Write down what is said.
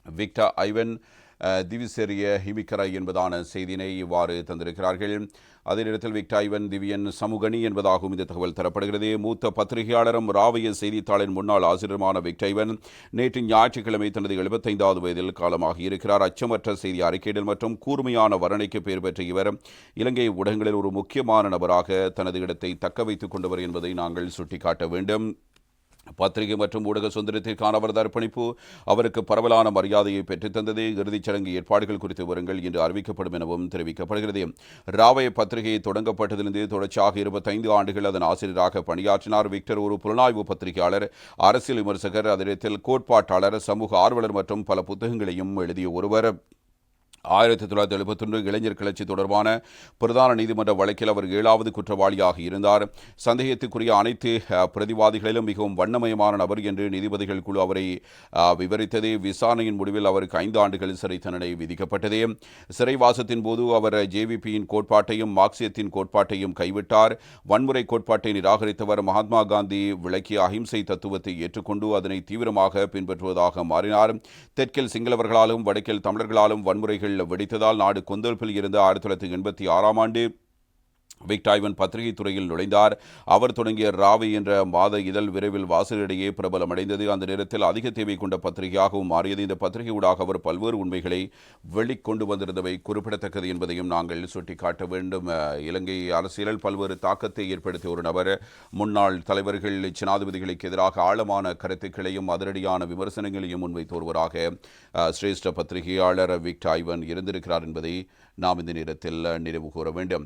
Victor Ivan திவிசெரிய ஹிமிக்கரை என்பதான செய்தியினை இவ்வாறு தந்திருக்கிறார்கள். அதே நேரத்தில் விக்டர் ஐவன் திவியன் சமுகனி என்பதாகவும் இந்த தகவல் தரப்படுகிறது. மூத்த பத்திரிகையாளரும் ராவிய செய்தித்தாளின் முன்னாள் ஆசிரியருமான விக்டர் ஐவன் நேற்று ஞாயிற்றுக்கிழமை தனது 75வது வயதில் காலமாகி இருக்கிறார். அச்சமற்ற செய்தி அறிக்கையிடல் மற்றும் கூர்மையான வர்ணனைக்கு பெயர் பெற்ற இவர் இலங்கை ஊடகங்களில் ஒரு முக்கியமான நபராக தனது இடத்தை தக்க வைத்துக் கொண்டவர் என்பதை நாங்கள் சுட்டிக்காட்ட வேண்டும். பத்திரிகை மற்றும் ஊடக சுதந்திரத்திற்கான அவரது அர்ப்பணிப்பு அவருக்கு பரவலான மரியாதையை பெற்றுத்தந்தது. இறுதிச் சடங்கு ஏற்பாடுகள் குறித்த விவரங்கள் இன்று அறிவிக்கப்படும் எனவும் தெரிவிக்கப்படுகிறது. ராவய பத்திரிகை தொடங்கப்பட்டதிலிருந்து தொடர்ச்சியாக 25 ஆண்டுகள் அதன் ஆசிரியராக பணியாற்றினார். விக்டர் ஒரு புலனாய்வு பத்திரிகையாளர், அரசியல் விமர்சகர், அதே கோட்பாட்டாளர், சமூக ஆர்வலர் மற்றும் பல புத்தகங்களையும் எழுதிய ஒருவர். 1971 இளைஞர் கிளர்ச்சி தொடர்பான பிரதான நீதிமன்ற வழக்கில் அவர் 7வது குற்றவாளியாக இருந்தார். சந்தேகத்துக்குரிய அனைத்து பிரதிவாதிகளிலும் மிகவும் வண்ணமயமான நபர் என்று நீதிபதிகள் குழு அவரை விவரித்தது. விசாரணையின் முடிவில் அவருக்கு 5 ஆண்டுகள் சிறை தண்டனை விதிக்கப்பட்டது. சிறைவாசத்தின் போது அவர் ஜேவிபியின் கோட்பாட்டையும் மார்க்சியத்தின் கோட்பாட்டையும் கைவிட்டார். வன்முறை கோட்பாட்டை நிராகரித்தவர் மகாத்மா காந்தி விளக்கிய அஹிம்சை தத்துவத்தை ஏற்றுக்கொண்டு அதனை தீவிரமாக பின்பற்றுவதாக மாறினார். தெற்கில் சிங்களவர்களாலும் வடக்கில் தமிழர்களாலும் வன்முறைகள் வெடித்ததால் நாடு கொந்தளிப்பில் இருந்த 1986ஆம் ஆண்டு விக்டர் ஐவன் பத்திரிகை துறையில் நுழைந்தார். அவர் தொடங்கிய ராவி என்ற மாத இதழ் விரைவில் வாசகரிடையே பிரபலமடைந்தது. அந்த நேரத்தில் அதிக தேவை கொண்ட பத்திரிகையாகவும் மாறியது. இந்த பத்திரிகை ஊடாக அவர் பல்வேறு உண்மைகளை வெளிக்கொண்டு வந்திருந்தவை குறிப்பிடத்தக்கது என்பதையும் நாங்கள் சுட்டிக்காட்ட வேண்டும். இலங்கை அரசியலில் பல்வேறு தாக்கத்தை ஏற்படுத்திய ஒரு நபர். முன்னாள் தலைவர்கள், ஜனாதிபதிகளுக்கு எதிராக ஆழமான கருத்துக்களையும் அதிரடியான விமர்சனங்களையும் முன்வைத்து ஒருவராக சிரேஷ்ட பத்திரிகையாளர் விக்டர் ஐவன் இருந்திருக்கிறார் என்பதை நாம் இந்த நேரத்தில் நினைவு கூற வேண்டும்.